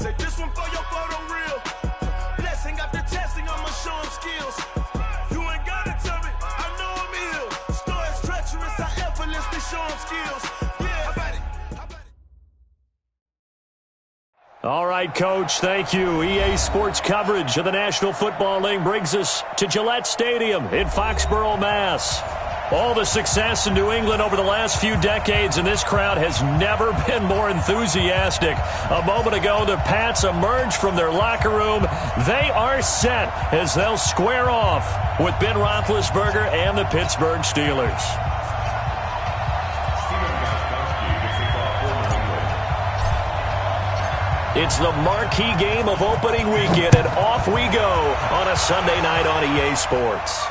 Say this one for your photo reel. Blessing after testing, I'ma show him skills. You ain't gotta tell me, I know I'm ill. Stories treacherous, I effortlessly show him skills. Yeah, how about it? All right, Coach, thank you. EA Sports coverage of the National Football League brings us to Gillette Stadium in Foxborough, Mass. All the success in New England over the last few decades, and this crowd has never been more enthusiastic. A moment ago, the Pats emerged from their locker room. They are set as they'll square off with Ben Roethlisberger and the Pittsburgh Steelers. It's the marquee game of opening weekend, and off we go on a Sunday night on EA Sports.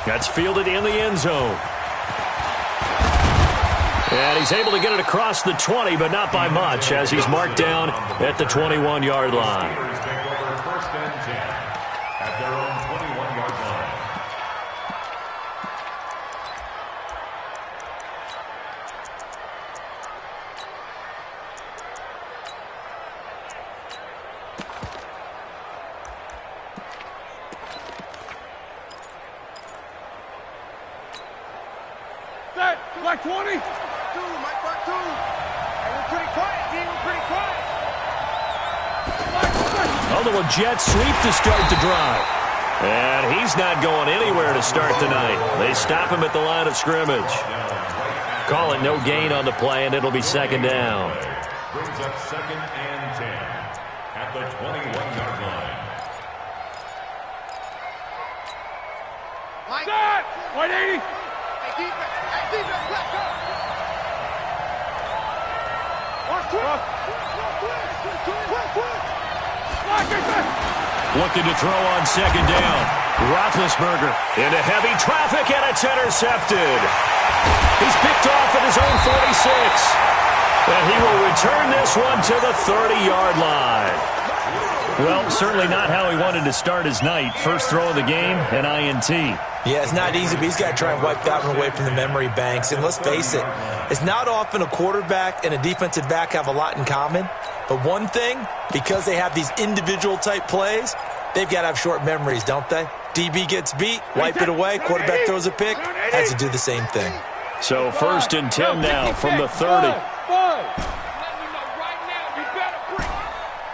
That's fielded in the end zone. And he's able to get it across the 20, but not by much, as he's marked down at the 21-yard line. At their own 21-yard line. Black 20. Mike, Black 2. Hey, we're pretty quiet, D. We're pretty quiet. Oh, the Jets sweep to start the drive. And he's not going anywhere to start the night. They stop him at the line of scrimmage. Call it no gain on the play, and it'll be second down. Brings up 2nd and 10 at the 21-yard line. Mike. Set. 180. Hey, defense. Defense, let's go! Looking to throw on second down. Roethlisberger into heavy traffic, and it's intercepted. He's picked off at his own 46. And he will return this one to the 30-yard line. Well, certainly not how he wanted to start his night. First throw of the game, an INT. Yeah, it's not easy, but he's got to try and wipe that one away from the memory banks. And let's face it, it's not often a quarterback and a defensive back have a lot in common. But one thing, because they have these individual-type plays, they've got to have short memories, don't they? DB gets beat, wipe it away, quarterback throws a pick, has to do the same thing. So 1st and 10 now from the 30.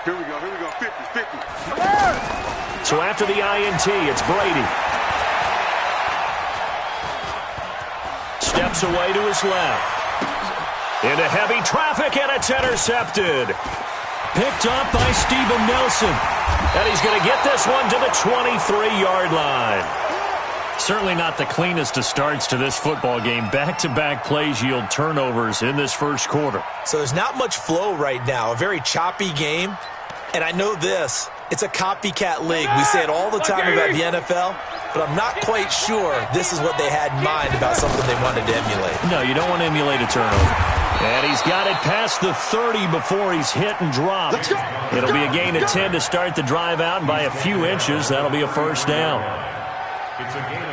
Here we go, 50. So after the INT, it's Brady. Steps away to his left. Into heavy traffic, and it's intercepted. Picked up by Steven Nelson. And he's going to get this one to the 23-yard line. Certainly not the cleanest of starts to this football game. Back-to-back plays yield turnovers in this first quarter. So there's not much flow right now. A very choppy game. And I know this. It's a copycat league. We say it all the time about the NFL, but I'm not quite sure this is what they had in mind about something they wanted to emulate. No, you don't want to emulate a turnover. And he's got it past the 30 before he's hit and dropped. It'll be a gain of 10 to start the drive out, and by a few inches, that'll be a first down.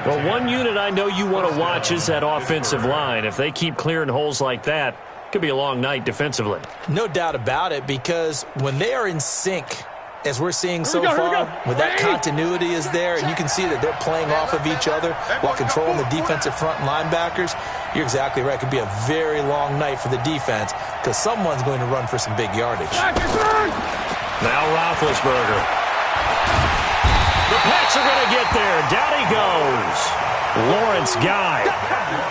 Well, one unit I know you want to watch is that offensive line. If they keep clearing holes like that, it could be a long night defensively. No doubt about it, because when they are in sync, as we're seeing so far, when that continuity is there, and you can see that they're playing off of each other while controlling the defensive front linebackers, you're exactly right. It could be a very long night for the defense because someone's going to run for some big yardage. Now Roethlisberger. The Pats are going to get there. Down he goes. Lawrence Guy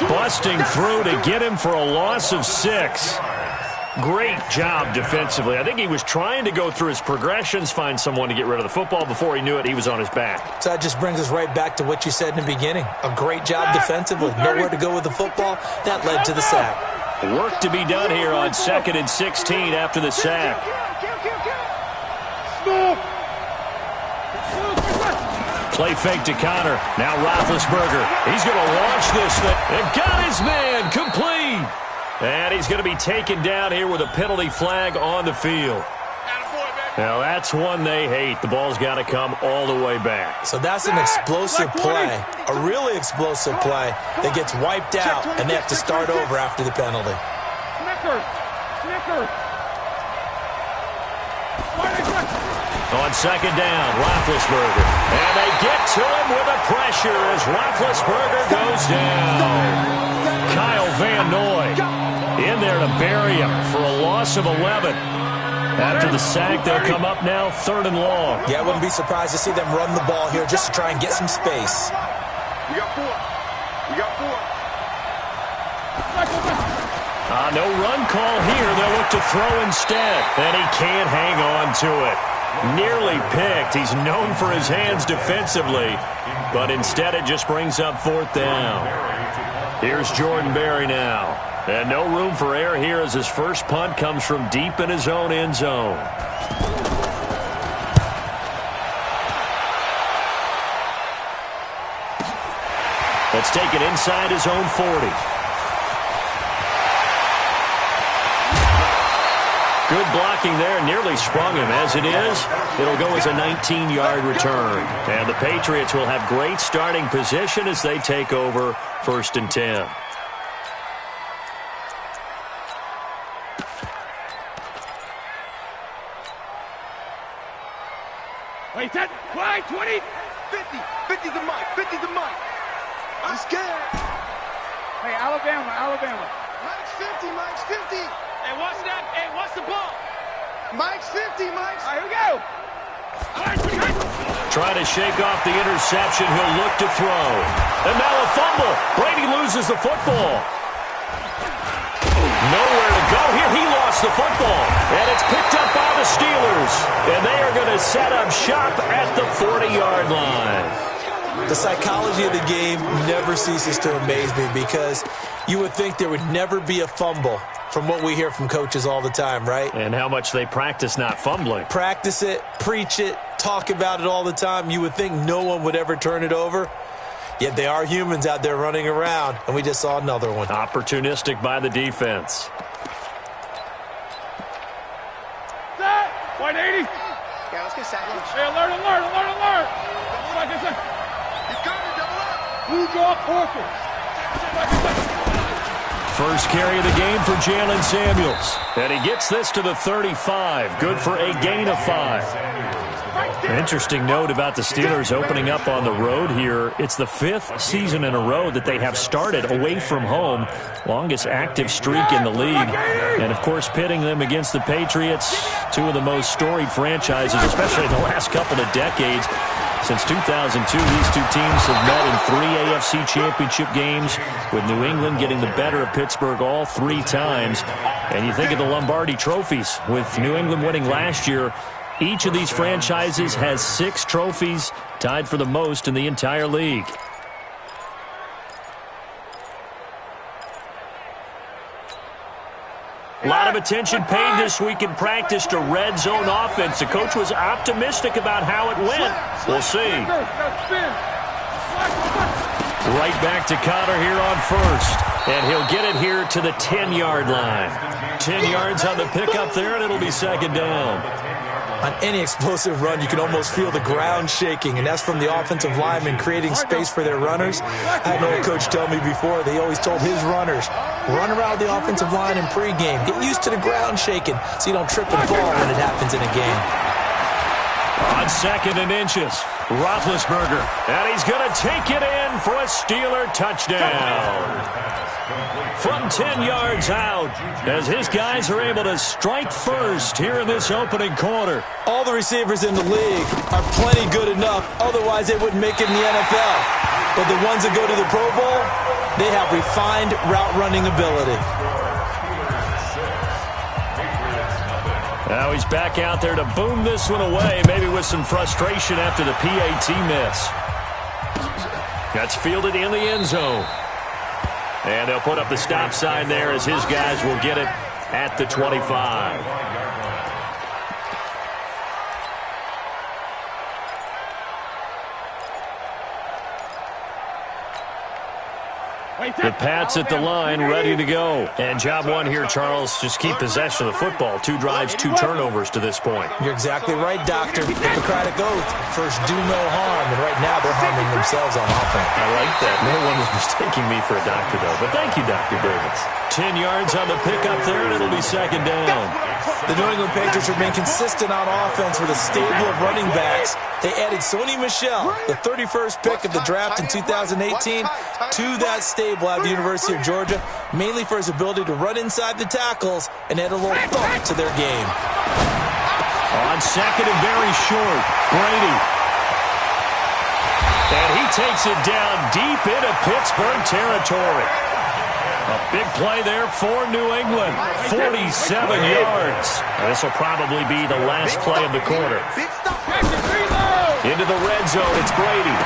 busting through to get him for a loss of 6. Great job defensively. I think he was trying to go through his progressions, find someone to get rid of the football. Before he knew it, he was on his back. So that just brings us right back to what you said in the beginning. A great job defensively. Nowhere to go with the football. That led to the sack. Work to be done here on 2nd and 16 after the sack. Play fake to Connor. Now Roethlisberger. He's going to launch this thing. And got his man complete. And he's going to be taken down here with a penalty flag on the field. Now that's one they hate. The ball's got to come all the way back. So that's an explosive play, a really explosive play that gets wiped out, and they have to start over after the penalty. On second down, Roethlisberger. And they get to him with a pressure as Roethlisberger goes down. Kyle Van Noy in there to bury him for a loss of 11. After the sack, they'll come up now 3rd and long. Yeah, I wouldn't be surprised to see them run the ball here just to try and get some space. We got 4. We got 4. No run call here. They'll look to throw instead. And he can't hang on to it. Nearly picked. He's known for his hands defensively. But instead it just brings up 4th down. Here's Jordan Berry now. And no room for error here as his first punt comes from deep in his own end zone. Let's take it inside his own 40. Good blocking there. Nearly sprung him. As it is, it'll go as a 19-yard return. And the Patriots will have great starting position as they take over 1st and 10. Wait, 10, 20, 50. 50's the mic. 50's the mic. I'm scared. Hey, Alabama. Mike's 50. Hey, what's that? Hey, what's the ball? Mike's 50, Mike's. All right, here we go. All right, Trying to shake off the interception. He'll look to throw. And now a fumble. Brady loses the football. Nowhere to go here. He lost the football. And it's picked up by the Steelers. And they are going to set up shop at the 40-yard line. The psychology of the game never ceases to amaze me because you would think there would never be a fumble from what we hear from coaches all the time, right? And how much they practice not fumbling. Practice it, preach it, talk about it all the time. You would think no one would ever turn it over. Yet they are humans out there running around, and we just saw another one. Opportunistic by the defense. 180. Yeah, let's get sack lunch. Hey, alert. Like I said. He's coming, double up. Blue draw, Porker. First carry of the game for Jalen Samuels. And he gets this to the 35. Good for a gain of 5. An interesting note about the Steelers opening up on the road here. It's the 5th season in a row that they have started away from home. Longest active streak in the league. And, of course, pitting them against the Patriots, two of the most storied franchises, especially in the last couple of decades. Since 2002, these two teams have met in 3 AFC championship games, with New England getting the better of Pittsburgh all 3 times. And you think of the Lombardi trophies, with New England winning last year. Each of these franchises has 6 trophies, tied for the most in the entire league. A lot of attention paid this week in practice to red zone offense. The coach was optimistic about how it went. We'll see. Right back to Conner here on first. And he'll get it here to the 10-yard line. 10 yards on the pickup there, and it'll be second down. On any explosive run, you can almost feel the ground shaking, and that's from the offensive linemen creating space for their runners. I had an old coach tell me before, they always told his runners, run around the offensive line in pregame. Get used to the ground shaking so you don't trip and fall when it happens in a game. On 2nd and inches, Roethlisberger, and he's going to take it in for a Steeler touchdown. From 10 yards out, as his guys are able to strike first here in this opening quarter. All the receivers in the league are plenty good enough, otherwise they wouldn't make it in the NFL. But the ones that go to the Pro Bowl, they have refined route running ability. Now he's back out there to boom this one away, maybe with some frustration after the PAT miss. That's fielded in the end zone. And they'll put up the stop sign there as his guys will get it at the 25. The Pats at the line, ready to go. And job one here, Charles, just keep possession of the football. 2 drives, 2 turnovers to this point. You're exactly right, Doctor. Hippocratic oath. First, do no harm. And right now, they're harming themselves on offense. I like that. No one is mistaking me for a doctor, though. But thank you, Dr. Davis. 10 yards on the pickup there, and it'll be second down. The New England Patriots remain consistent on offense with a stable of running backs. They added Sony Michel, the 31st pick of the draft in 2018, to that stable at the University of Georgia, mainly for his ability to run inside the tackles and add a little thump to their game. On second and very short, Brady. And he takes it down deep into Pittsburgh territory. A big play there for New England. 47 yards. This will probably be the last play of the quarter. Into the red zone, it's Brady.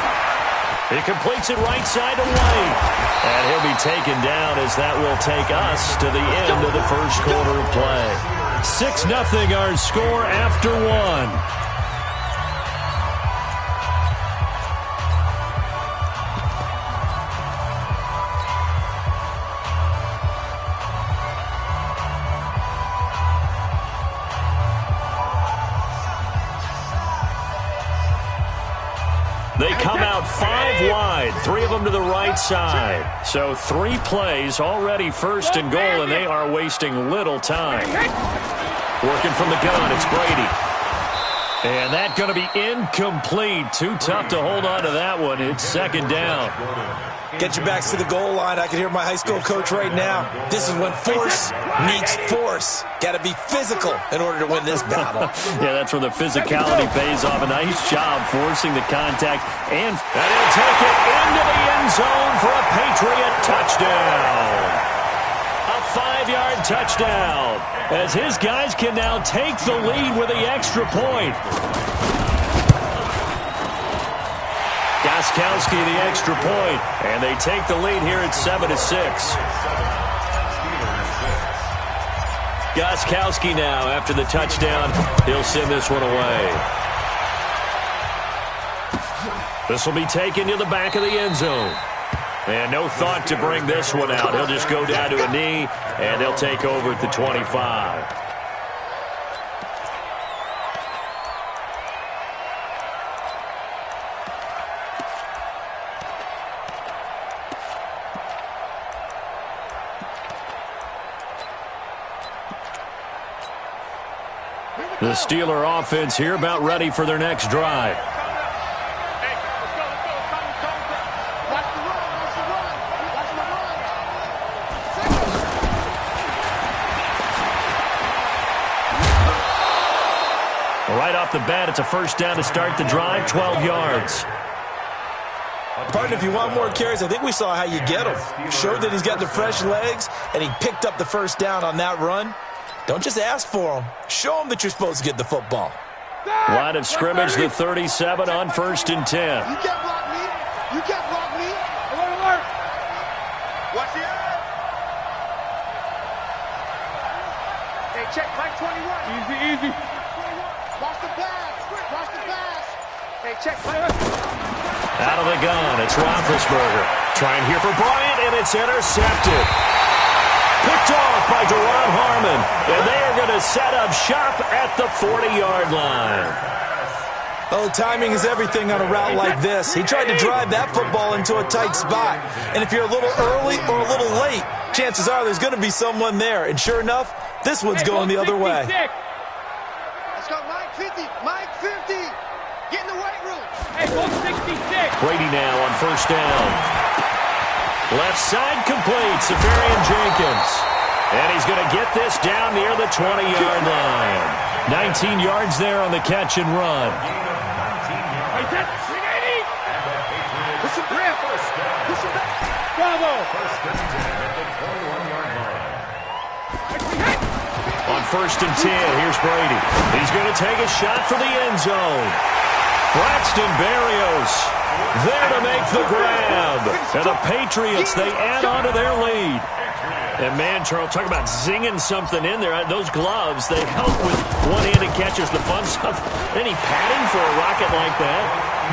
He completes it right side to White. And he'll be taken down as that will take us to the end of the first quarter of play. 6-0 our score after one. They come out 5 wide, 3 of them to the right side. So 3 plays already first and goal, and they are wasting little time. Working from the gun, it's Brady. And that's going to be incomplete. Too tough to hold on to that one. It's second down. Get your backs to the goal line. I can hear my high school coach right now. This is when force meets force. Got to be physical in order to win this battle. Yeah, that's where the physicality pays off. A nice job forcing the contact. And he'll take it into the end zone for a Patriot touchdown. A 5-yard touchdown. As his guys can now take the lead with the extra point. Gostkowski the extra point, and they take the lead here at 7-6. Gostkowski now after the touchdown. He'll send this one away. This will be taken to the back of the end zone. And no thought to bring this one out. He'll just go down to a knee, and they'll take over at the 25. The Steeler offense here about ready for their next drive. Right off the bat, it's a first down to start the drive, 12 yards. Partner, if you want more carries, I think we saw how you get him. Showed that he's got the fresh legs, and he picked up the first down on that run. Don't just ask for him. Show him that you're supposed to get the football. Line of scrimmage, the 37 on 1st and 10. You can't block me. You can't block me. Alert, alert. Watch the eye. Hey, check Mike 21. Easy, easy. Watch the pass. Watch the pass. Hey, check Mike. Out of the gun, it's Roethlisberger. Trying here for Bryant, and it's intercepted. Picked off by Duron Harmon, and they are going to set up shop at the 40-yard line. Oh, timing is everything on a route like this. He tried to drive that football into a tight spot. And if you're a little early or a little late, chances are there's going to be someone there. And sure enough, this one's going the other way. Let's go, Mike 50. Mike 50. Get in the weight room. Hey, 166. Brady now on first down. Left side complete, Severian Jenkins. And he's going to get this down near the 20-yard line. 19 yards there on the catch and run. Listen, Graham. Listen back. Bravo. On 1st and 10, here's Brady. He's going to take a shot for the end zone. Braxton Berrios there to make the grab. And the Patriots, they add on to their lead. And man, Charles, talk about zinging something in there. Those gloves, they help with one-handed catches, the fun stuff. Any padding for a rocket like that?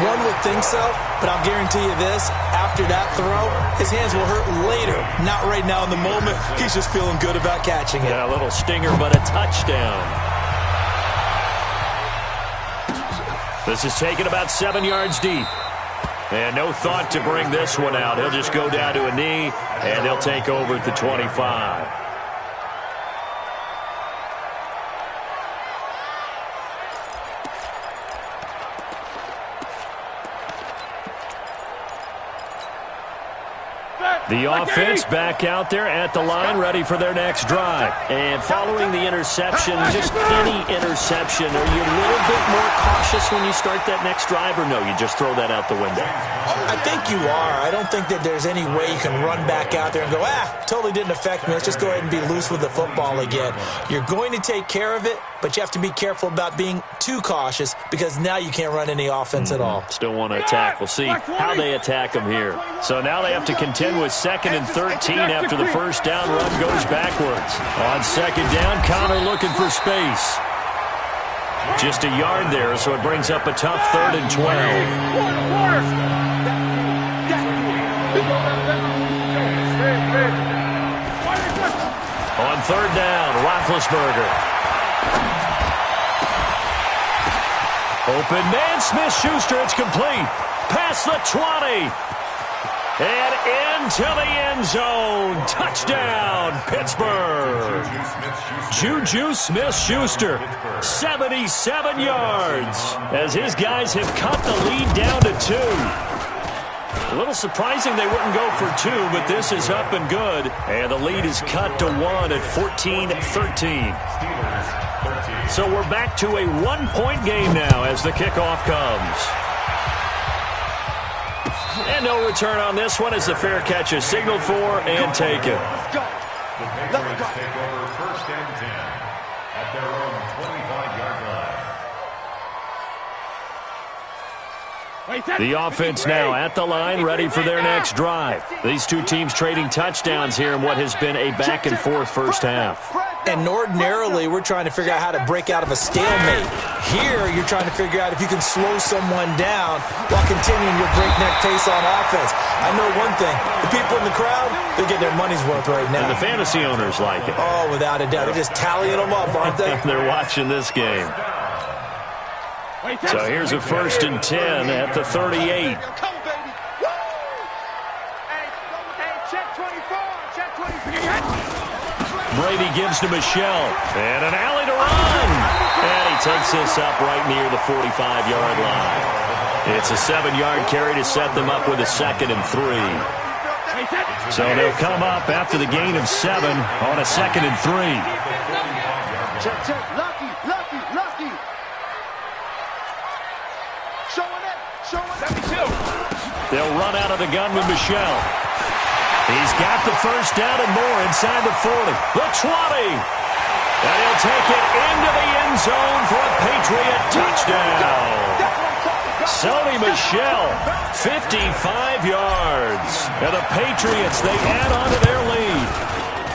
One would think so, but I'll guarantee you this. After that throw, his hands will hurt later. Not right now in the moment. He's just feeling good about catching it. Yeah, a little stinger, but a touchdown. This is taken about 7 yards deep. And no thought to bring this one out. He'll just go down to a knee, and they'll take over at the 25. The offense back out there at the line, ready for their next drive. And following the interception, just any interception, are you a little bit more cautious when you start that next drive, or no, you just throw that out the window? I think you are. I don't think that there's any way you can run back out there and go, totally didn't affect me. Let's just go ahead and be loose with the football again. You're going to take care of it, but you have to be careful about being too cautious because now you can't run any offense at all. Still want to attack. We'll see how they attack them here. So now they have to contend with 2nd and 13 after the first down run goes backwards. On 2nd down, Connor looking for space. Just a yard there, so it brings up a tough 3rd and 12. On 3rd down, Roethlisberger. Open man, Smith-Schuster, it's complete. Past the 20. And into the end zone. Touchdown, Pittsburgh. Juju Smith-Schuster, 77 yards, as his guys have cut the lead down to 2. A little surprising they wouldn't go for 2, but this is up and good. And the lead is cut to 1 at 14-13. So we're back to a 1-point game now as the kickoff comes. And no return on this one as the fair catch is signaled for and taken. The Patriots take over 1st and 10 at their own 25-yard line. The offense now at the line, ready for their next drive. These two teams trading touchdowns here in what has been a back-and-forth first half. And ordinarily, we're trying to figure out how to break out of a stalemate. Here, you're trying to figure out if you can slow someone down while continuing your breakneck pace on offense. I know one thing. The people in the crowd, they're getting their money's worth right now. And the fantasy owners like it. Oh, without a doubt. They're just tallying them up, aren't they? They're watching this game. So here's a 1st and 10 at the 38. Brady gives to Michelle. And an alley to run. And he takes this up right near the 45-yard line. It's a 7-yard carry to set them up with a 2nd and 3. So they'll come up after the gain of 7 on a 2nd and 3. Lucky. Showing it. 72. They'll run out of the gun with Michelle. He's got the first down and more inside the 40. The 20. And he'll take it into the end zone for a Patriot touchdown. Sony Michel, 55 yards. And the Patriots, they add on to their lead.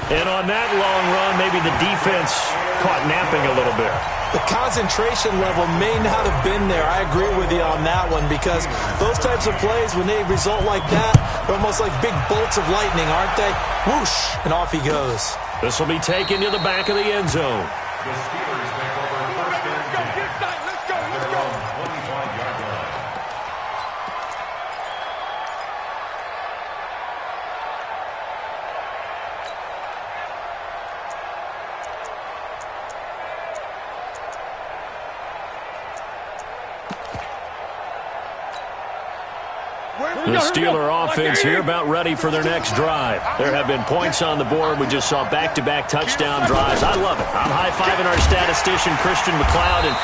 And on that long run, maybe the defense caught napping a little bit. The concentration level may not have been there. I agree with you on that one because those types of plays, when they result like that, they're almost like big bolts of lightning, aren't they? Whoosh, and off he goes. This will be taken to the back of the end zone. The Steelers take over 1st and 10 at their own 25-yard line. The Steeler offense here about ready for their next drive. There have been points on the board. We just saw back-to-back touchdown drives. I love it. I'm high-fiving our statistician, Christian McLeod, and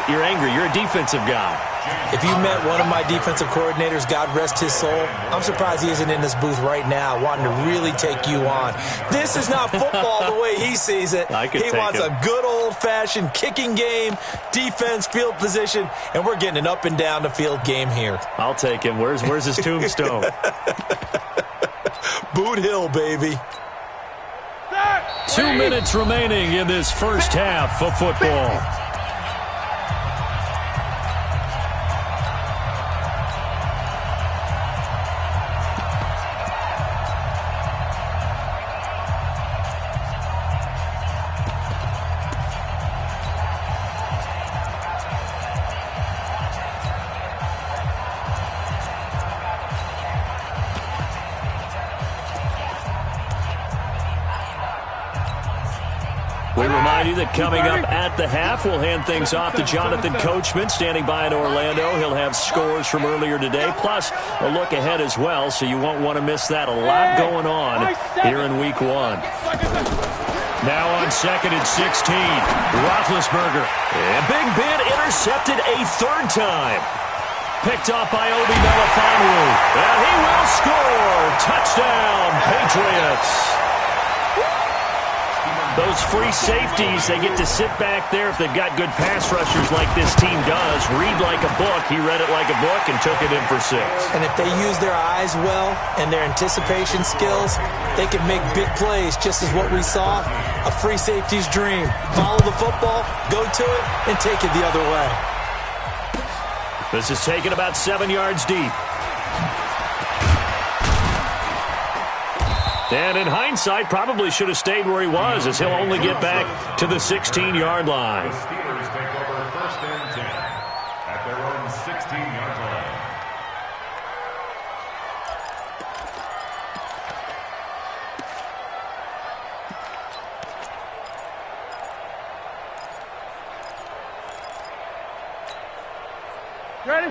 you're angry. You're a defensive guy. If you met one of my defensive coordinators, God rest his soul, I'm surprised he isn't in this booth right now wanting to really take you on. This is not football the way he sees it. He wants a good old-fashioned kicking game, defense, field position, and we're getting an up-and-down-the-field game here. I'll take him. Where's his tombstone? Boot Hill, baby. 2 minutes remaining in this first half of football. remind you that coming up at the half, we'll hand things off to Jonathan Coachman, standing by in Orlando. He'll have scores from earlier today, plus a look ahead as well, so you won't want to miss that. A lot going on here in Week 1. Now on 2nd and 16, Roethlisberger. And Big Ben intercepted a third time. Picked off by Obi Melifonwu. And he will score. Touchdown, Patriots. Those free safeties, they get to sit back there if they've got good pass rushers like this team does. Read like a book. He read it like a book and took it in for 6. And if they use their eyes well and their anticipation skills, they can make big plays, just as what we saw. A free safety's dream. Follow the football, go to it, and take it the other way. This is taken about 7 yards deep. And in hindsight, probably should have stayed where he was, as he'll only get back to the 16-yard line. The Steelers take over 1st and 10 at their own 16-yard line.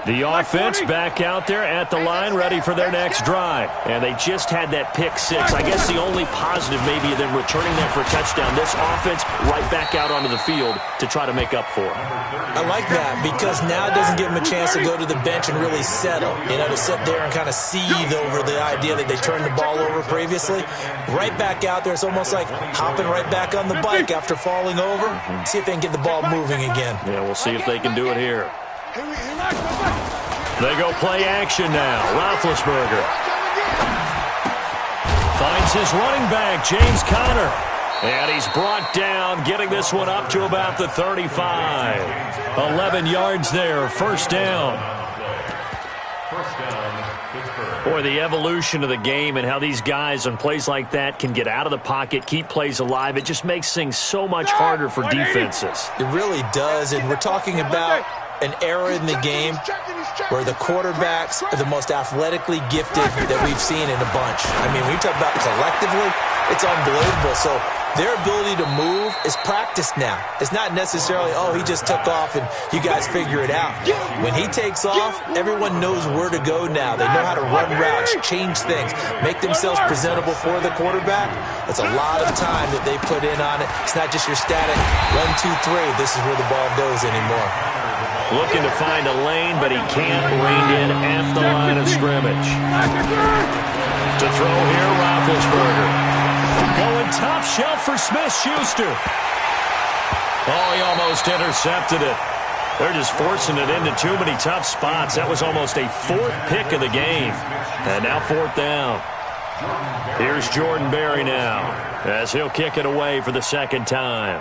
The offense back out there at the line, ready for their next drive. And they just had that pick 6. I guess the only positive maybe of them returning that for a touchdown. This offense right back out onto the field to try to make up for it. I like that because now it doesn't give them a chance to go to the bench and really settle. You know, to sit there and kind of seethe over the idea that they turned the ball over previously. Right back out there, it's almost like hopping right back on the bike after falling over. See if they can get the ball moving again. Yeah, we'll see if they can do it here. They go play action now. Roethlisberger finds his running back, James Conner. And he's brought down, getting this one up to about the 35. 11 yards there, 1st down. Boy, the evolution of the game and how these guys on plays like that can get out of the pocket, keep plays alive, it just makes things so much harder for defenses. It really does, and we're talking about an era in the game where the quarterbacks are the most athletically gifted that we've seen in a bunch. I mean, when you talk about collectively, it's unbelievable. So their ability to move is practiced now. It's not necessarily, oh, he just took off and you guys figure it out. When he takes off, everyone knows where to go now. They know how to run routes, change things, make themselves presentable for the quarterback. That's a lot of time that they put in on it. It's not just your static 1, 2, 3. This is where the ball goes anymore. Looking to find a lane, but he can't rein in at the line of scrimmage. To throw here, Roethlisberger. Going top shelf for Smith-Schuster. Oh, he almost intercepted it. They're just forcing it into too many tough spots. That was almost a 4th pick of the game. And now 4th down. Here's Jordan Berry now, as he'll kick it away for the 2nd time.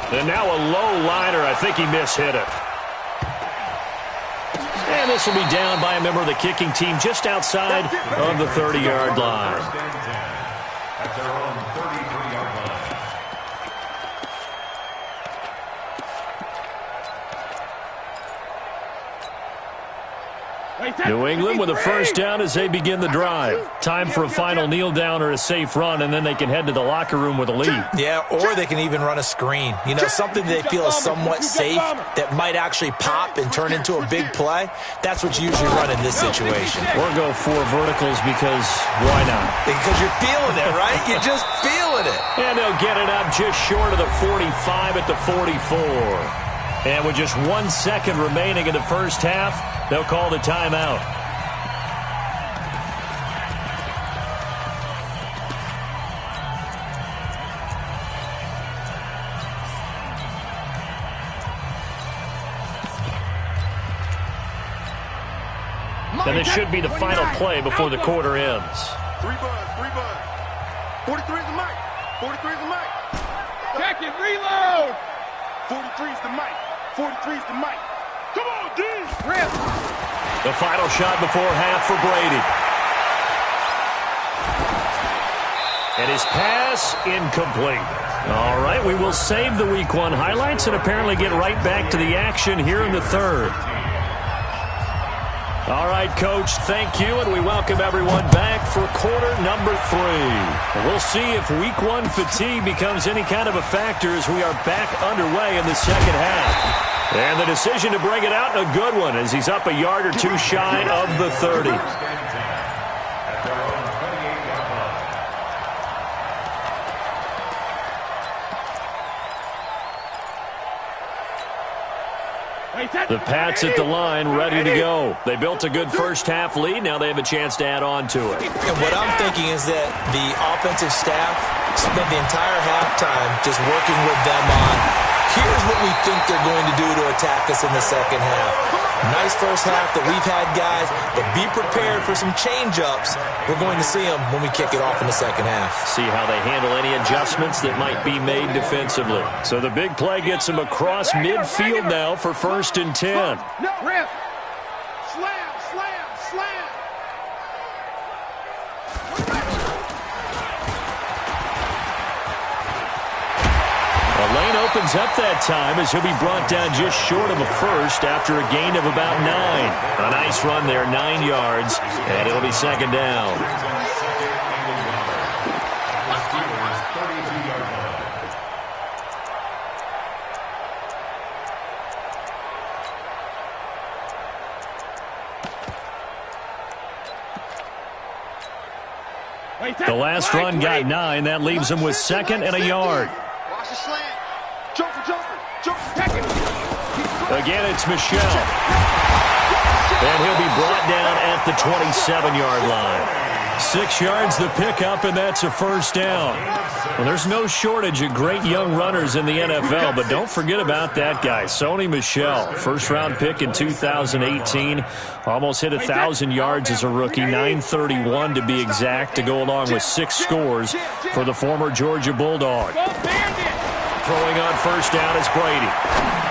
And now a low liner. I think he mishit it. And this will be down by a member of the kicking team just outside of the 30-yard line. At their own 33-yard line. New England with a 1st down as they begin the drive. Time for a final kneel down or a safe run, and then they can head to the locker room with a lead. Yeah, or they can even run a screen. You know, something they feel is somewhat safe that might actually pop and turn into a big play. That's what you usually run in this situation. Or go 4 verticals because why not? Because you're feeling it, right? You're just feeling it. And they'll get it up just short of the 45 at the 44. And with just 1 second remaining in the 1st half, they'll call the timeout. And this should be the final play before the quarter ends. 3 bud. 43 is the mic. 43 is the mic. Check it, reload. 43 is the mic. 43 is the mic. Come on, D. Rip. The final shot before half for Brady. And his pass incomplete. All right, we will save the Week 1 highlights and apparently get right back to the action here in the 3rd. All right, Coach, thank you, and we welcome everyone back for quarter number 3. We'll see if week 1 fatigue becomes any kind of a factor as we are back underway in the second half. And the decision to bring it out, a good one, as he's up a yard or two shy of the 30. The Pats at the line, ready to go. They built a good first-half lead. Now they have a chance to add on to it. And what I'm thinking is that the offensive staff spent the entire halftime just working with them on, here's what we think they're going to do to attack us in the second half. Nice first half that we've had, guys, but be prepared for some change-ups. We're going to see them when we kick it off in the second half. See how they handle any adjustments that might be made defensively. So the big play gets them across midfield now for 1st and 10. No, rip. Slam, slam, slam. The lane opens up that time as he'll be brought down just short of a first after a gain of about 9. A nice run there, 9 yards, and it'll be second down. The last run got 9. That leaves him with 2nd and a yard. Watch the slant. Jumper. Take it. Again, it's Michel. And he'll be brought down at the 27-yard line. 6 yards the pickup, and that's a first down. Well, there's no shortage of great young runners in the NFL, but don't forget about that guy, Sony Michel. First-round pick in 2018. Almost hit 1,000 yards as a rookie, 931 to be exact, to go along with 6 scores for the former Georgia Bulldog. Throwing on first down is Brady.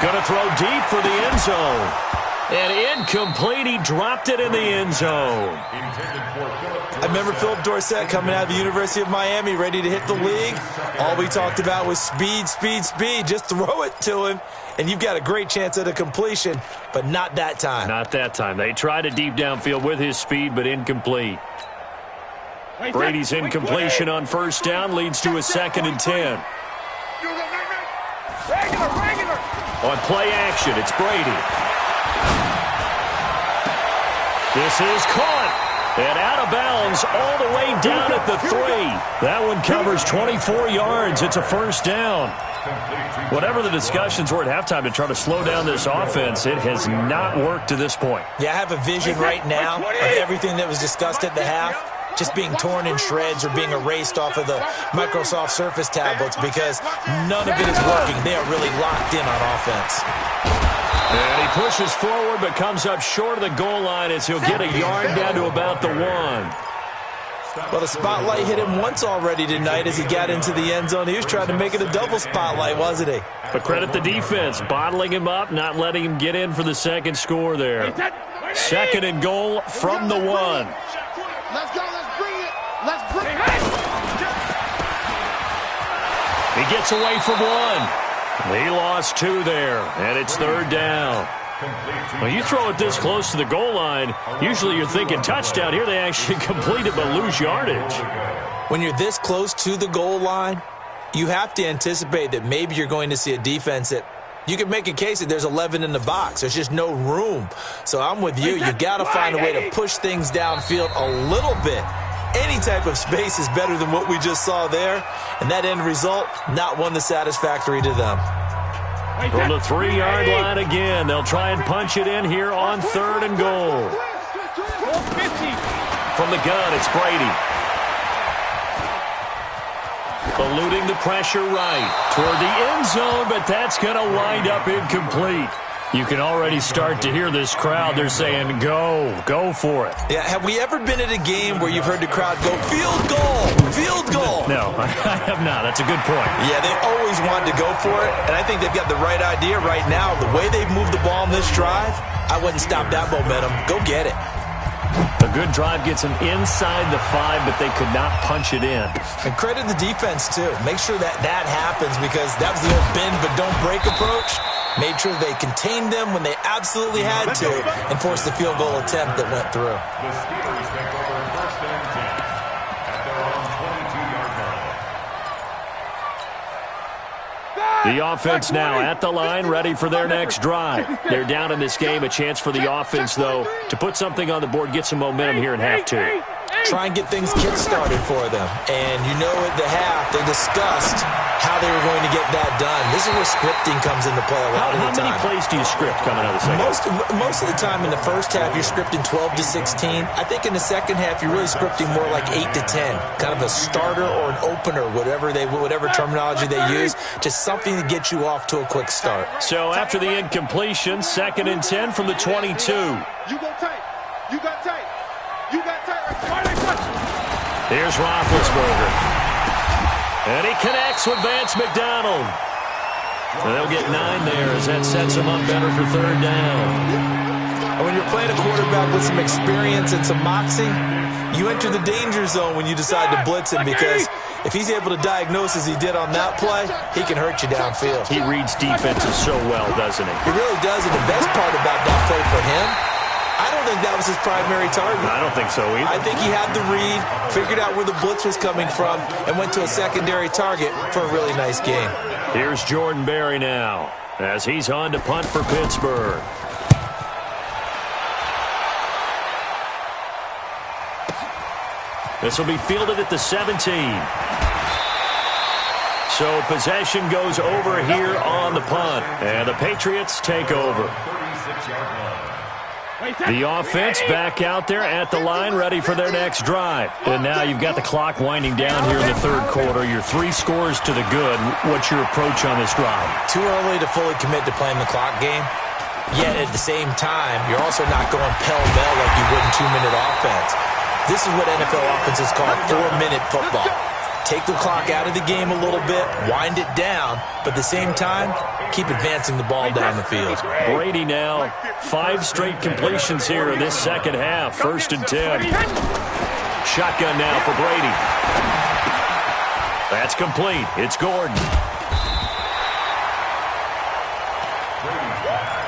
Going to throw deep for the end zone. And incomplete. He dropped it in the end zone. I remember Philip Dorsett coming out of the University of Miami, ready to hit the league. All we talked about was speed, speed, speed. Just throw it to him, and you've got a great chance at a completion, but not that time. Not that time. They tried a deep downfield with his speed, but incomplete. Brady's incompletion on first down leads to a 2nd and 10. Regular. On play action, it's Brady. This is caught. And out of bounds all the way down at the 3. That one covers 24 yards. It's a first down. Whatever the discussions were at halftime to try to slow down this offense, it has not worked to this point. Yeah, I have a vision right now of everything that was discussed at the half just being torn in shreds or being erased off of the Microsoft Surface tablets because none of it is working. They are really locked in on offense. And he pushes forward but comes up short of the goal line as he'll get a yard down to about the 1. Well, the spotlight hit him once already tonight as he got into the end zone. He was trying to make it a double spotlight, wasn't he? But credit the defense, bottling him up, not letting him get in for the second score there. 2nd and goal from the 1. Let's go. Let's bring it. Let's bring it. He gets away from 1. He lost 2 there, and it's 3rd down. When you throw it this close to the goal line, usually you're thinking touchdown. Here they actually complete it but lose yardage. When you're this close to the goal line, you have to anticipate that maybe you're going to see a defense that you can make a case that there's 11 in the box. There's just no room. So I'm with you. You got to find a way to push things downfield a little bit. Any type of space is better than what we just saw there. And that end result, not one that's satisfactory to them. From the 3-yard line again, they'll try and punch it in here on 3rd and goal. From the gun, it's Brady. Eluding the pressure right toward the end zone, but that's going to wind up incomplete. You can already start to hear this crowd. They're saying, go for it. Yeah, have we ever been at a game where you've heard the crowd go, field goal? No, I have not. That's a good point. Yeah, they always wanted to go for it, and I think they've got the right idea right now. The way they've moved the ball in this drive, I wouldn't stop that momentum. Go get it. A good drive gets them inside the 5, but they could not punch it in. And credit the defense, too. Make sure that happens, because that was the old bend but don't break approach. Made sure they contained them when they absolutely had to and forced the field goal attempt that went through. The Steelers take over 1st and 10 at their own 22-yard line. The offense now at the line, ready for their next drive. They're down in this game. A chance for the offense, though, to put something on the board, get some momentum here in half 2. Try and get things kick-started for them. And you know at the half, they discussed how they were going to get that done. This is where scripting comes into play a lot of the time. How many plays do you script coming out of the second half? Most of the time in the first half, you're scripting 12 to 16. I think in the second half, you're really scripting more like 8 to 10. Kind of a starter or an opener, whatever terminology they use. Just something to get you off to a quick start. So after the incompletion, 2nd and 10 from the 22. You go tight. You got tight. You got tight. Here's Roethlisberger. And he connects with Vance McDonald. And they'll get 9 there as that sets him up better for 3rd down. And when you're playing a quarterback with some experience and some moxie, you enter the danger zone when you decide to blitz him, because if he's able to diagnose as he did on that play, he can hurt you downfield. He reads defenses so well, doesn't he? He really does, and the best part about that play for him, I don't think that was his primary target. I don't think so either. I think he had the read, figured out where the blitz was coming from, and went to a secondary target for a really nice game. Here's Jordan Berry now as he's on to punt for Pittsburgh. This will be fielded at the 17. So possession goes over here on the punt, and the Patriots take over. 36-yard line. The offense back out there at the line, ready for their next drive. And now you've got the clock winding down here in the 3rd quarter. Your 3 scores to the good. What's your approach on this drive? Too early to fully commit to playing the clock game. Yet at the same time, you're also not going pell-mell like you would in 2-minute offense. This is what NFL offenses call 4-minute football. Take the clock out of the game a little bit, wind it down, but at the same time, keep advancing the ball down the field. Brady now, 5 straight completions here in this second half. 1st and 10. Shotgun now for Brady. That's complete. It's Gordon.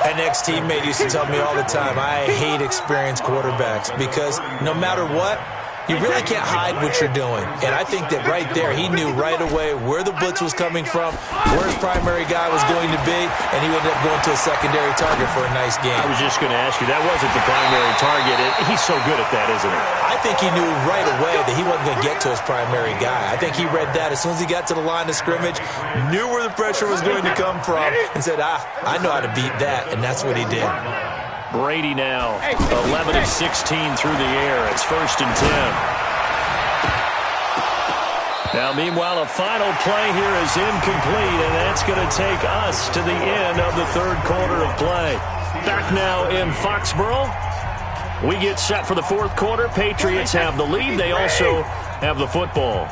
An ex-teammate used to tell me all the time, I hate experienced quarterbacks, because no matter what, you really can't hide what you're doing. And I think that right there, he knew right away where the blitz was coming from, where his primary guy was going to be, and he ended up going to a secondary target for a nice game. I was just going to ask you, that wasn't the primary target. He's so good at that, isn't he? I think he knew right away that he wasn't going to get to his primary guy. I think he read that as soon as he got to the line of scrimmage, knew where the pressure was going to come from, and said, I know how to beat that, and that's what he did. Brady now, 11 of 16 through the air. It's 1st and 10. Now, meanwhile, a final play here is incomplete, and that's going to take us to the end of the 3rd quarter of play. Back now in Foxborough. We get set for the 4th quarter. Patriots have the lead. They also have the football.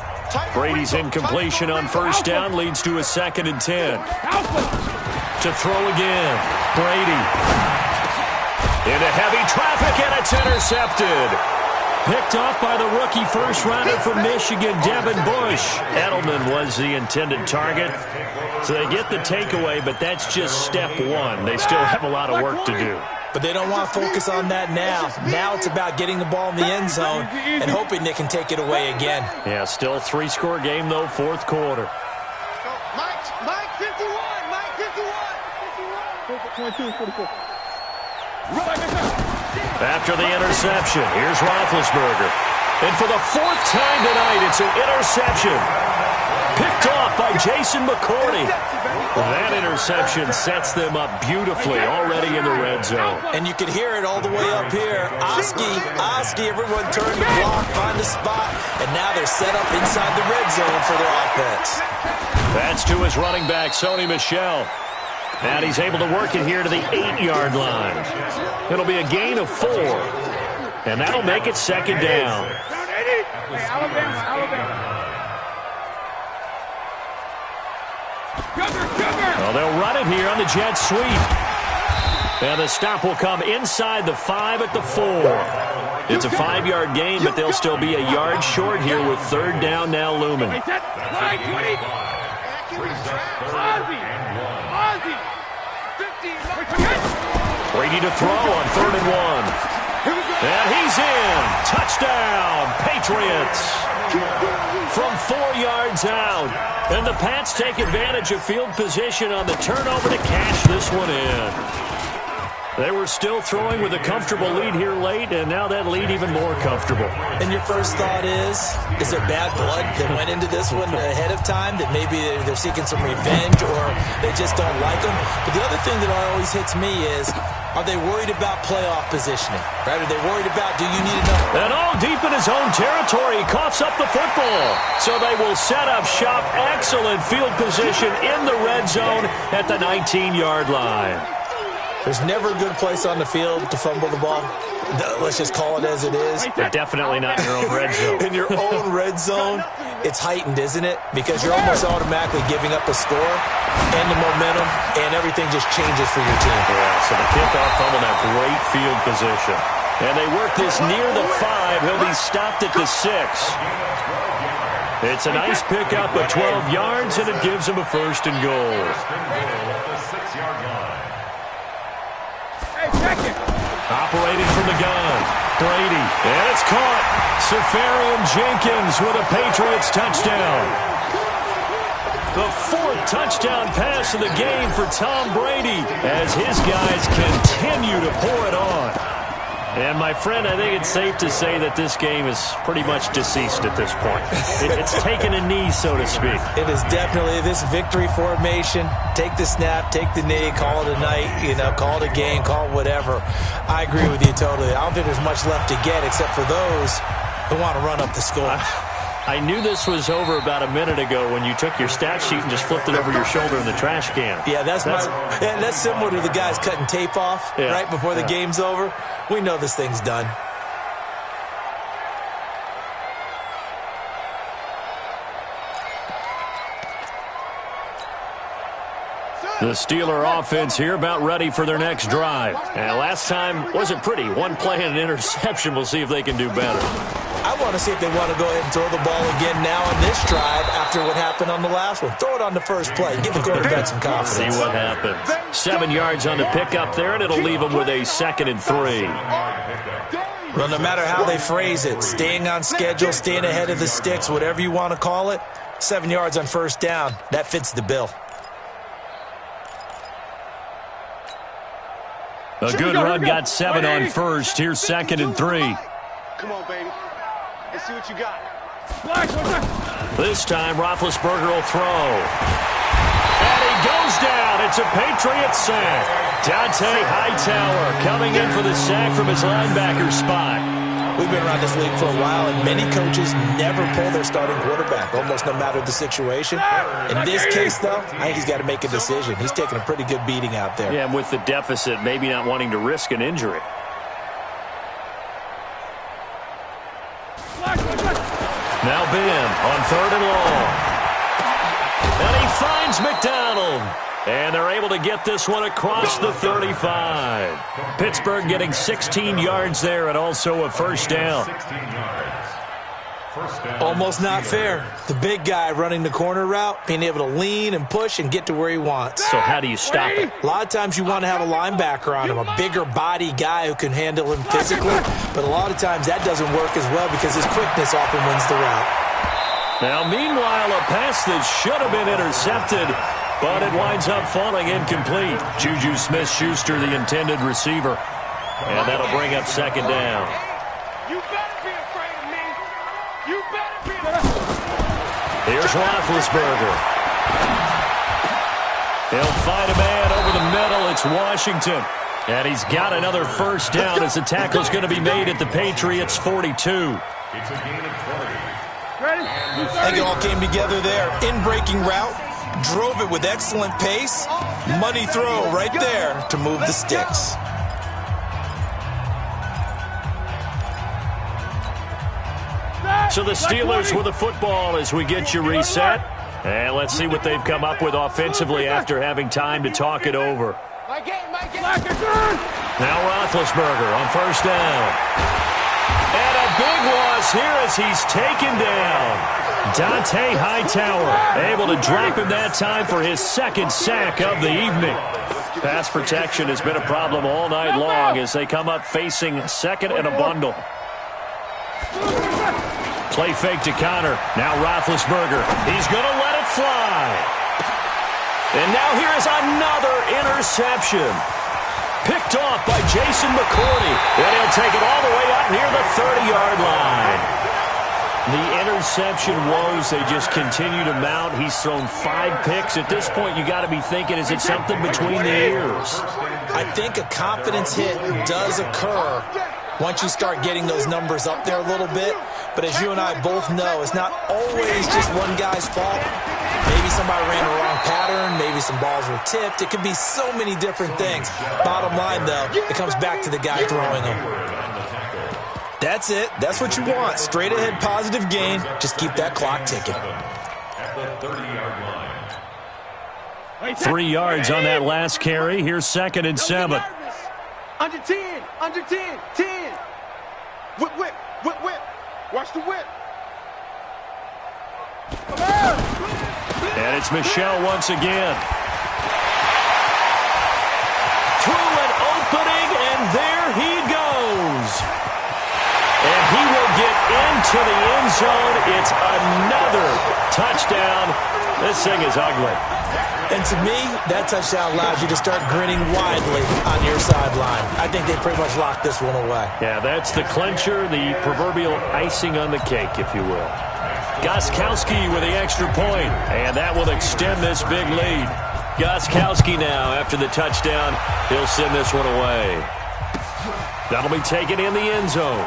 Brady's incompletion on 1st down leads to a 2nd and 10. To throw again. Brady. Into heavy traffic, and it's intercepted. Picked off by the rookie first-rounder from Michigan, Devin Bush. Edelman was the intended target. So they get the takeaway, but that's just step 1. They still have a lot of work to do. But they don't want to focus on that now. Now it's about getting the ball in the end zone and hoping they can take it away again. Yeah, still 3-score game, though, 4th quarter. Mike 51. Mike 51. 22, 44. After the interception, here's Roethlisberger. And for the 4th time tonight, it's an interception. Picked off by Jason McCourty. That interception sets them up beautifully already in the red zone. And you can hear it all the way up here. Oski, everyone turned the block, find the spot, and now they're set up inside the red zone for their offense. That's to his running back, Sony Michel. And he's able to work it here to the 8-yard line. It'll be a gain of 4. And that'll make it 2nd down. Well, they'll run it here on the jet sweep. And the stop will come inside the 5 at the 4. It's a 5-yard gain, but they'll still be a yard short here with third down now looming. Brady to throw on 3rd and 1. And he's in. Touchdown, Patriots. From 4 yards out. And the Pats take advantage of field position on the turnover to cash this one in. They were still throwing with a comfortable lead here late, and now that lead even more comfortable. And your first thought is there bad blood that went into this one ahead of time, that maybe they're seeking some revenge or they just don't like them? But the other thing that always hits me is, are they worried about playoff positioning? Right? Are they worried about, do you need enough? And all deep in his own territory, he coughs up the football. So they will set up shop. Excellent field position in the red zone at the 19-yard line. There's never a good place on the field to fumble the ball. Let's just call it as it is. But definitely not in your own red zone. In your own red zone, it's heightened, isn't it? Because you're almost automatically giving up a score and the momentum, and everything just changes for your team. Yeah, so the kickoff fumble, that great field position. And they work this near the 5. He'll be stopped at the 6. It's a nice pickup of 12 yards, and it gives him a 1st and goal. Operating from the gun, Brady, and it's caught. Safarian Jenkins with a Patriots touchdown. The 4th touchdown pass of the game for Tom Brady as his guys continue to pour it on. And, my friend, I think it's safe to say that this game is pretty much deceased at this point. It's taken a knee, so to speak. It is definitely this victory formation. Take the snap, take the knee, call it a night, call it a game, call it whatever. I agree with you totally. I don't think there's much left to get except for those who want to run up the score. I knew this was over about a minute ago when you took your stat sheet and just flipped it over your shoulder in the trash can. Yeah, that's similar to the guys cutting tape off right before the game's over. We know this thing's done. The Steeler offense here about ready for their next drive. And last time wasn't pretty. One play and an interception. We'll see if they can do better. I want to see if they want to go ahead and throw the ball again now on this drive after what happened on the last one. Throw it on the first play. Give the quarterback some confidence. See what happens. 7 yards on the pickup there, and it'll leave them with a 2nd and 3. Well, no matter how they phrase it, staying on schedule, staying ahead of the sticks, whatever you want to call it, 7 yards on first down, that fits the bill. A good run got 7 on first. Here's 2nd and 3. Come on, baby. Let's see what you got. This time, Roethlisberger will throw. And he goes down. It's a Patriots sack. Dante Hightower coming in for the sack from his linebacker spot. We've been around this league for a while, and many coaches never pull their starting quarterback, almost no matter the situation. In this case, though, I think he's got to make a decision. He's taking a pretty good beating out there. Yeah, and with the deficit, maybe not wanting to risk an injury. Now Ben on 3rd and long. And he finds McDonald. And they're able to get this one across the 35. Pittsburgh getting 16 yards there and also a 1st down. Almost not fair. The big guy running the corner route, being able to lean and push and get to where he wants. So how do you stop it? A lot of times you want to have a linebacker on him, a bigger body guy who can handle him physically. But a lot of times that doesn't work as well because his quickness often wins the route. Now, meanwhile, a pass that should have been intercepted, but it winds up falling incomplete. Juju Smith-Schuster, the intended receiver. And that'll bring up 2nd down. You better be afraid of me. You better be afraid. Here's Roethlisberger. He'll find a man over the middle. It's Washington. And he's got another 1st down as the tackle's going to be made at the Patriots' 42. It's a gain of 20. I think it all came together there. In-breaking route, drove it with excellent pace. Money throw right there to move the sticks. So the Steelers with the football as we get you reset. And let's see what they've come up with offensively after having time to talk it over. My game. Now Roethlisberger on 1st down. big loss here as he's taken down. Dante Hightower able to drop him that time for his second sack of the evening. Pass protection has been a problem all night long as they come up facing second and a bundle. Play fake to Connor. Now Roethlisberger. He's going to let it fly. And now here is another interception. Picked off by Jason McCourty. And he'll take it all the way up near the 30-yard line. The interception woes, they just continue to mount. He's thrown 5 picks. At this point, you got to be thinking, is it something between the ears? I think a confidence hit does occur once you start getting those numbers up there a little bit. But as you and I both know, it's not always just one guy's fault. Maybe somebody ran the wrong pattern. Maybe some balls were tipped. It could be so many different things. Bottom line, though, it comes back to the guy throwing them. That's it. That's what you want. Straight ahead positive gain. Just keep that clock ticking. At the 30-yard line. 3 yards on that last carry. Here's 2nd and 7. Under 10. Under 10. 10. Whip, whip. Whip, whip. Watch the whip. And it's Michel once again. Through an opening, and there he goes. And he will get into the end zone. It's another touchdown. This thing is ugly. And to me, that touchdown allows you to start grinning widely on your sideline. I think they pretty much locked this one away. Yeah, that's the clincher, the proverbial icing on the cake, if you will. Gostkowski with the extra point, and that will extend this big lead. Gostkowski now, after the touchdown, he'll send this one away. That'll be taken in the end zone.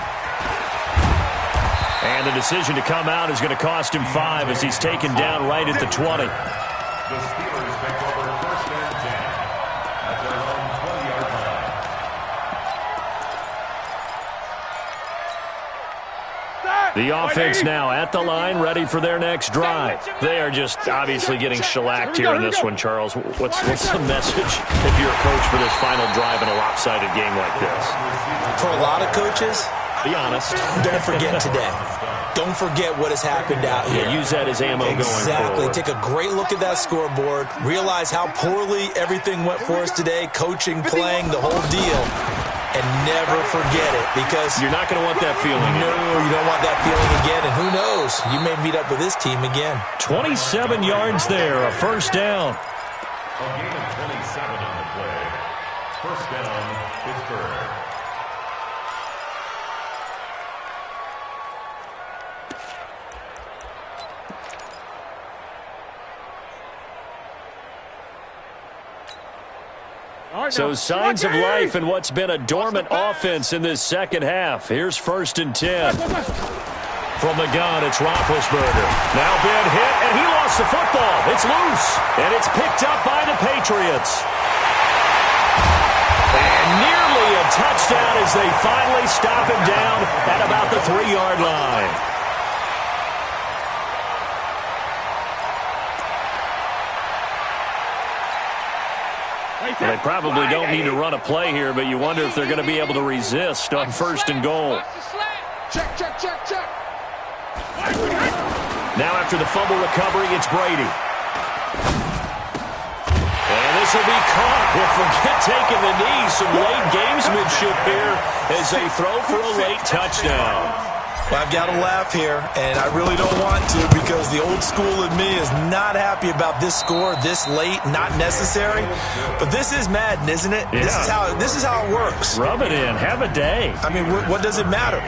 And the decision to come out is going to cost him 5 as he's taken down right at the 20. The Steelers take over 1st and 10 at their own 20-yard line. The offense now at the line, ready for their next drive. They are just obviously getting shellacked here in this one, Charles. What's the message if you're a coach for this final drive in a lopsided game like this? For a lot of coaches, be honest. Don't forget today. Don't forget what has happened out here. Yeah, use that as ammo going forward. Exactly. Take a great look at that scoreboard. Realize how poorly everything went for us today. Coaching, playing, the whole deal. And never forget it, because you're not going to want that feeling. No, you don't want that feeling again. And who knows? You may meet up with this team again. 27 yards there, a 1st down. A gain of 27 on the play. 1st down, Pittsburgh. So signs of life in what's been a dormant offense in this second half. Here's 1st and 10. From the gun, it's Roethlisberger. Now been hit, and he lost the football. It's loose, and it's picked up by the Patriots. And nearly a touchdown as they finally stop him down at about the 3-yard line. They probably don't need to run a play here, but you wonder if they're going to be able to resist on 1st and goal. Check, check, check, check. Now after the fumble recovery, it's Brady. And this will be caught. Well, forget taking the knee. Some late gamesmanship here as they throw for a late touchdown. Well, I've got to laugh here, and I really don't want to, because the old school in me is not happy about this score this late, not necessary. But this is Madden, isn't it? Yeah. This is how it works. Rub it in. Have a day. I mean, what does it matter?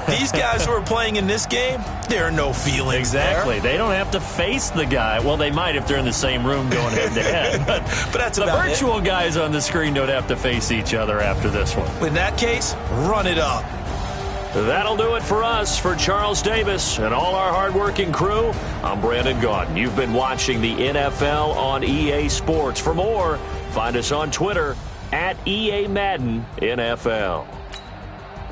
These guys who are playing in this game, there are no feelings Exactly. there. They don't have to face the guy. Well, they might if they're in the same room going head-to-head. But that's the about virtual guys on the screen don't have to face each other after this one. In that case, run it up. That'll do it for us. For Charles Davis and all our hardworking crew, I'm Brandon Gaudin. You've been watching the NFL on EA Sports. For more, find us on Twitter at EA Madden NFL.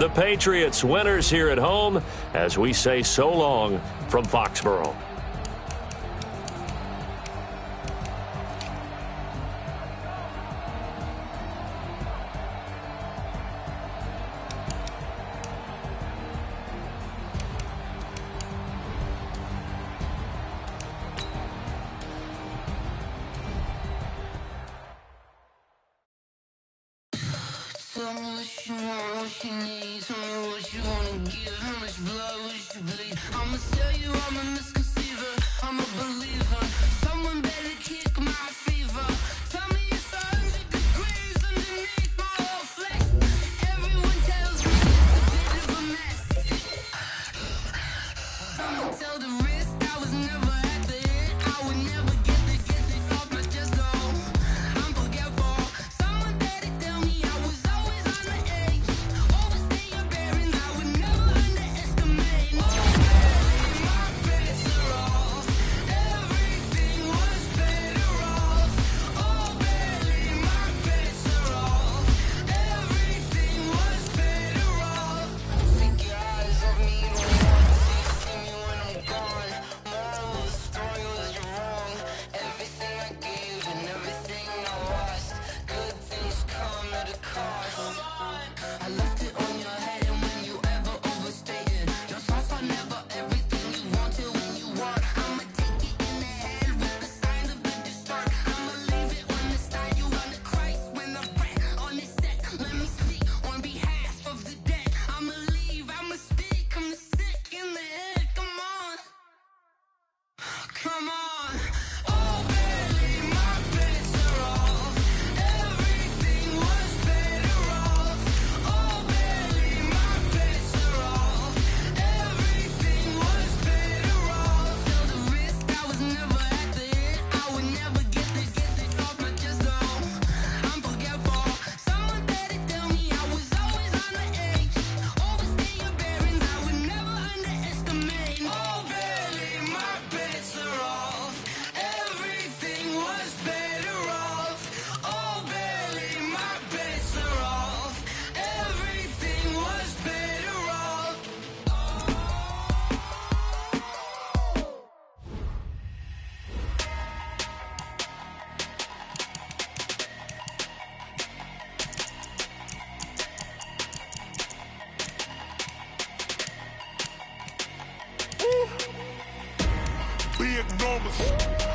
The Patriots winners here at home as we say so long from Foxborough. Tell me what you want, what you need. Tell me what you wanna give. How much blood would you bleed? I'ma tell you I'm a misconceiver. I'm a believer. Someone better kick my fever. Tell me it's 100 degrees underneath my whole flesh. Everyone tells me it's a bit of a mess. Someone tell the wrist I was never at the end. I would never get it off my chest. Oh, I'm forgetful. Someone better tell me I was always on the edge. Overstay your bearings. I would never underestimate. My bets are off. Everything was better off. Oh, barely. My bets are off. Everything was better off. Take your eyes off me. See me when I'm gone. Moral of the story was you're wrong. Everything I gave and everything I lost. Good things come at a cost. I left it on your head, and when you ever overstay it, your thoughts are never everything you want till when you want. I'ma take it in the head with the signs of the distort. I'ma leave it on the side. You on the Christ when the breath on this set. Let me speak on behalf of the dead. I'ma leave, I'ma speak. I'm sick in the head. Come on. Come on. Oh, barely. My bets are off. Everything was better off. Oh, barely. My bets are off. Everything was better off. Till the risk I was never at the end. I would never get it off my chest. Oh, I'm forgetful. Someone better tell me I was always on the edge. Overstay your bearings. I would never underestimate. Oh, barely. My bets are off. Everything was better off. Oh, barely. My bets are off. Everything was better off. Big numbers.